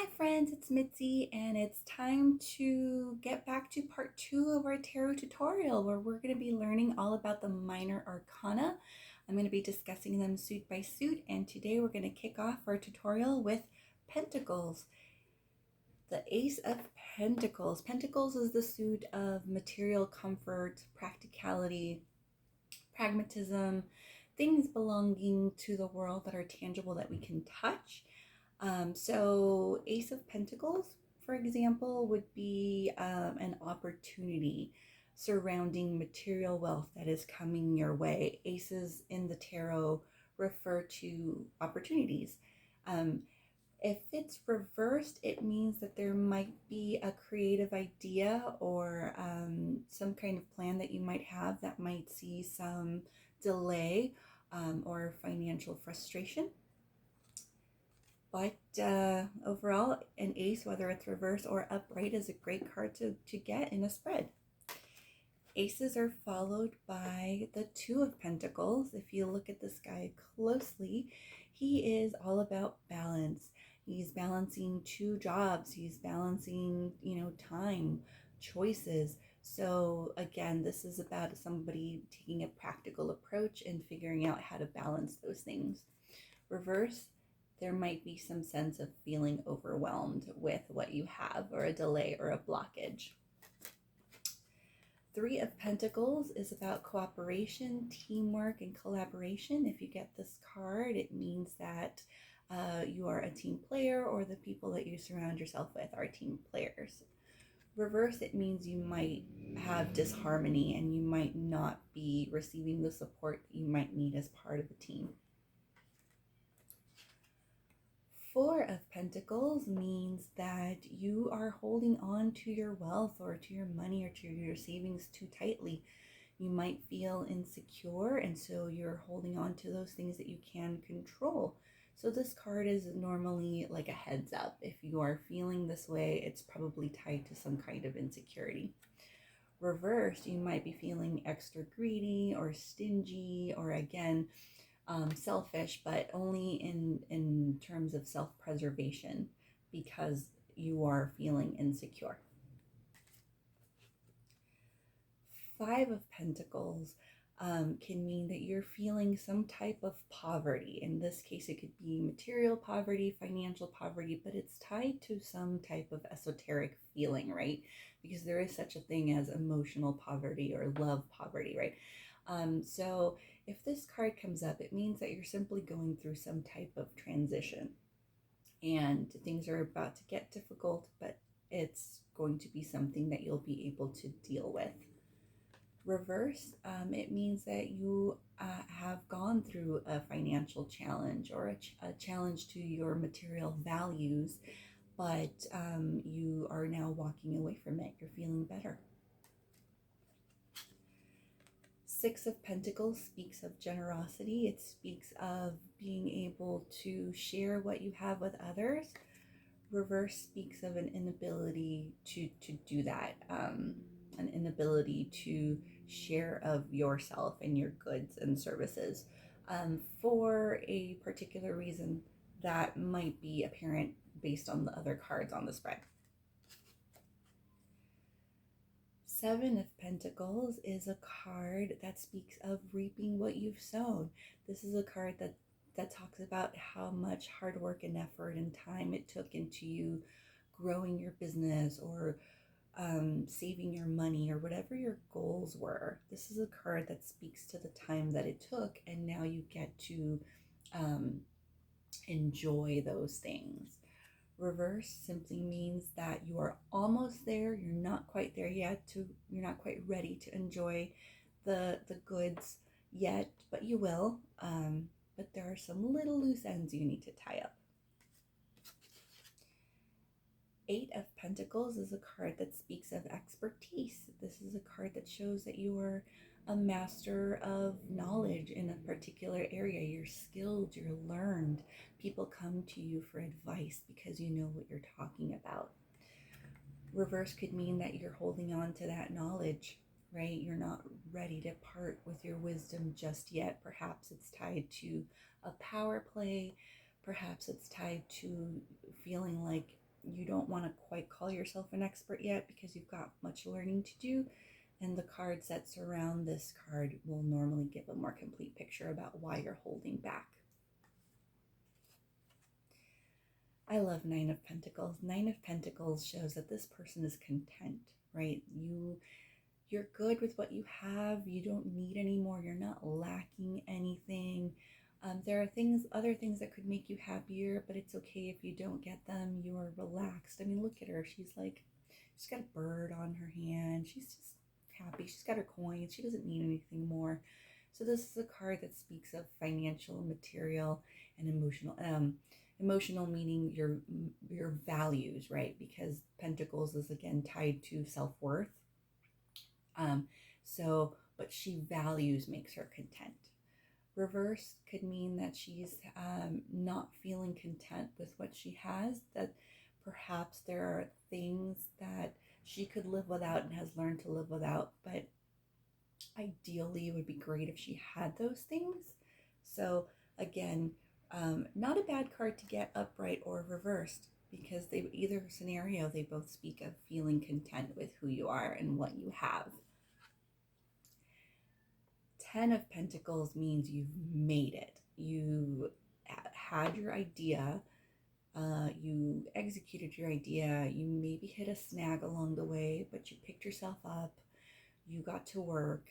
Hi friends, it's Mitzi and it's time to get back to part 2 of our tarot tutorial where we're going to be learning all about the Minor Arcana. I'm going to be discussing them suit by suit, and today we're going to kick off our tutorial with Pentacles. The Ace of Pentacles. Pentacles is the suit of material comfort, practicality, pragmatism, things belonging to the world that are tangible that we can touch. So Ace of Pentacles, for example, would be an opportunity surrounding material wealth that is coming your way. Aces in the tarot refer to opportunities. Um, if it's reversed, it means that there might be a creative idea or some kind of plan that you might have that might see some delay or financial frustration. But overall, an ace, whether it's reverse or upright, is a great card to get in a spread. Aces are followed by the Two of Pentacles. If you look at this guy closely, he is all about balance. He's balancing two jobs. He's balancing, time, choices. So again, this is about somebody taking a practical approach and figuring out how to balance those things. Reverse, there might be some sense of feeling overwhelmed with what you have, or a delay or a blockage. Three of Pentacles is about cooperation, teamwork, and collaboration. If you get this card, it means that you are a team player, or the people that you surround yourself with are team players. Reverse, it means you might have disharmony and you might not be receiving the support that you might need as part of a team. Four of Pentacles means that you are holding on to your wealth or to your money or to your savings too tightly. You might feel insecure, and so you're holding on to those things that you can control. So this card is normally like a heads up. If you are feeling this way, it's probably tied to some kind of insecurity. Reversed, you might be feeling extra greedy or stingy, or again, selfish, but only in terms of self-preservation because you are feeling insecure. Five of Pentacles can mean that you're feeling some type of poverty. In this case, it could be material poverty, financial poverty, but it's tied to some type of esoteric feeling, right? Because there is such a thing as emotional poverty or love poverty, right? So if this card comes up, it means that you're simply going through some type of transition and things are about to get difficult, but it's going to be something that you'll be able to deal with. Reverse, it means that you have gone through a financial challenge or a challenge to your material values, but you are now walking away from it. You're feeling better. Six of Pentacles speaks of generosity. It speaks of being able to share what you have with others. Reverse speaks of an inability to do that, an inability to share of yourself and your goods and services for a particular reason that might be apparent based on the other cards on the spread. Seven of Pentacles is a card that speaks of reaping what you've sown. This is a card that talks about how much hard work and effort and time it took into you growing your business or saving your money or whatever your goals were. This is a card that speaks to the time that it took, and now you get to enjoy those things. Reverse simply means that you are almost there. You're not quite there yet. You're not quite ready to enjoy the goods yet, but you will. But there are some little loose ends you need to tie up. Eight of Pentacles is a card that speaks of expertise. This is a card that shows that you are a master of knowledge in a particular area. You're skilled, you're learned. People come to you for advice because you know what you're talking about. Reverse could mean that you're holding on to that knowledge, right? You're not ready to part with your wisdom just yet. Perhaps it's tied to a power play. Perhaps it's tied to feeling like you don't want to quite call yourself an expert yet because you've got much learning to do. And the cards that surround this card will normally give a more complete picture about why you're holding back. I love Nine of Pentacles. Nine of Pentacles shows that this person is content, right? You're good with what you have. You don't need any more. You're not lacking anything. There are other things that could make you happier, but it's okay if you don't get them. You are relaxed. I mean, look at her. She's got a bird on her hand. She's just happy. She's got her coins. She doesn't need anything more. So this is a card that speaks of financial, material, and emotional. Emotional meaning your values, right? Because Pentacles is again tied to self-worth. But she values makes her content. Reverse could mean that she's not feeling content with what she has, that perhaps there are things that she could live without and has learned to live without, but ideally it would be great if she had those things. So again, not a bad card to get upright or reversed, because either scenario, they both speak of feeling content with who you are and what you have. 10 of Pentacles means you've made it. You had your idea, you executed your idea, you maybe hit a snag along the way, but you picked yourself up, you got to work,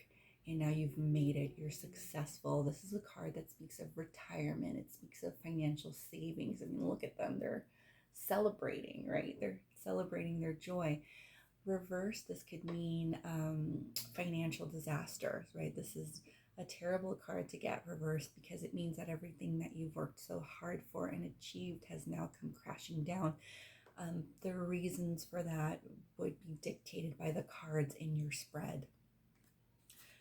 and now you've made it. You're successful. This is a card that speaks of retirement. It speaks of financial savings. I mean, look at them. They're celebrating, right? They're celebrating their joy. Reverse, this could mean financial disasters, right? This is a terrible card to get reversed because it means that everything that you've worked so hard for and achieved has now come crashing down. The reasons for that would be dictated by the cards in your spread.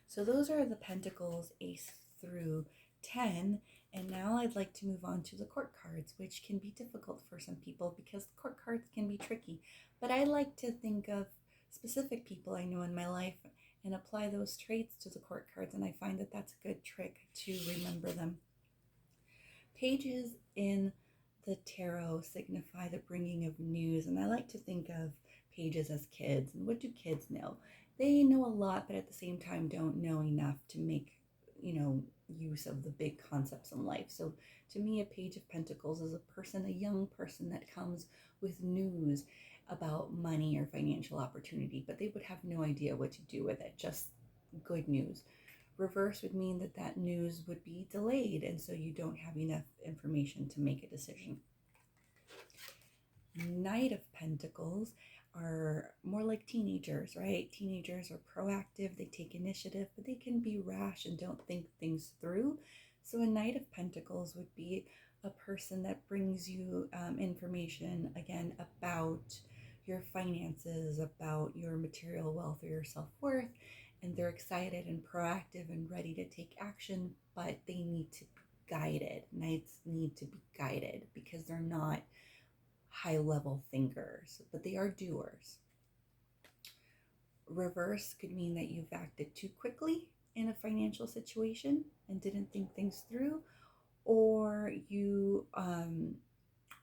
So those are the Pentacles, Ace through 10. And now I'd like to move on to the Court cards, which can be difficult for some people because the Court cards can be tricky. But I like to think of specific people I know in my life and apply those traits to the Court cards, and I find that that's a good trick to remember them. Pages in the tarot signify the bringing of news, and I like to think of pages as kids. And what do kids know? They know a lot, but at the same time don't know enough to make, use of the big concepts in life. So to me, a Page of Pentacles is a young person that comes with news about money or financial opportunity, but they would have no idea what to do with it, just good news. Reverse would mean that news would be delayed, and so you don't have enough information to make a decision. Knight of Pentacles are more like teenagers, right? Teenagers are proactive, they take initiative, but they can be rash and don't think things through. So a Knight of Pentacles would be a person that brings you information, again, about your finances, about your material wealth or your self-worth, and they're excited and proactive and ready to take action, but they need to be guided. Knights need to be guided because they're not high-level thinkers, but they are doers. Reverse could mean that you've acted too quickly in a financial situation and didn't think things through, or you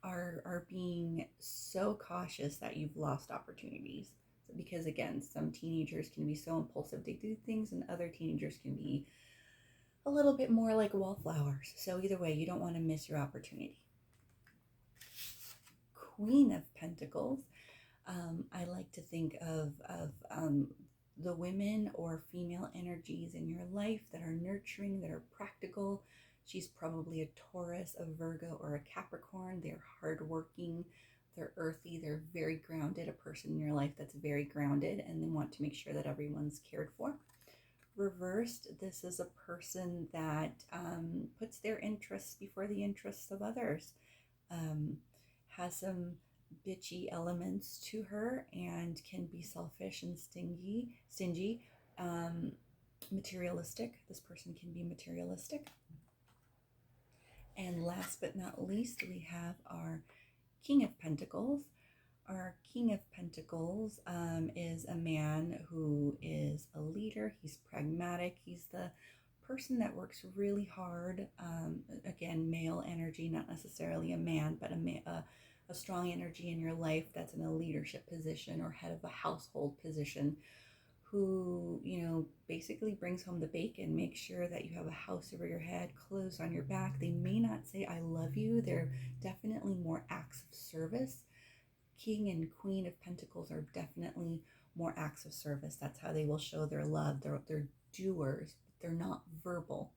are being so cautious that you've lost opportunities. So because again, some teenagers can be so impulsive, they do things, and other teenagers can be a little bit more like wallflowers. So either way, you don't want to miss your opportunity. Queen of Pentacles, I like to think of the women or female energies in your life that are nurturing, that are practical. She's probably a Taurus, a Virgo, or a Capricorn. They're hardworking, they're earthy, they're very grounded, a person in your life that's very grounded, and they want to make sure that everyone's cared for. Reversed, this is a person that puts their interests before the interests of others, has some bitchy elements to her, and can be selfish and stingy, materialistic. This person can be materialistic. And last but not least, we have our King of Pentacles. Our King of Pentacles is a man who is a leader. He's pragmatic. He's the person that works really hard. Again, male energy, not necessarily a man, but a a strong energy in your life that's in a leadership position or head of a household position, who, you know, basically brings home the bacon, makes sure that you have a house over your head, clothes on your back. They may not say I love you. They're definitely more acts of service. King and Queen of Pentacles are definitely more acts of service. That's how they will show their love. They're doers, but they're not verbal.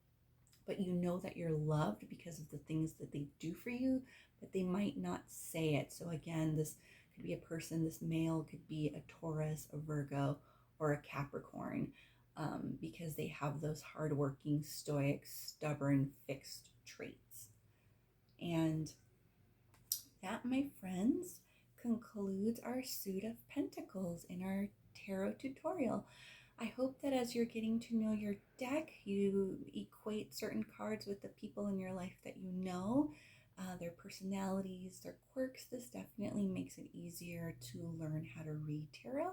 But you know that you're loved because of the things that they do for you, but they might not say it. So again, this could be a person, this male could be a Taurus, a Virgo, or a Capricorn, because they have those hardworking, stoic, stubborn, fixed traits. And that, my friends, concludes our suit of Pentacles in our tarot tutorial. I hope that as you're getting to know your deck, you equate certain cards with the people in your life that you know, their personalities, their quirks. This definitely makes it easier to learn how to read tarot.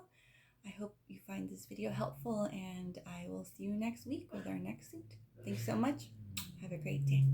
I hope you find this video helpful, and I will see you next week with our next suit. Thanks so much. Have a great day.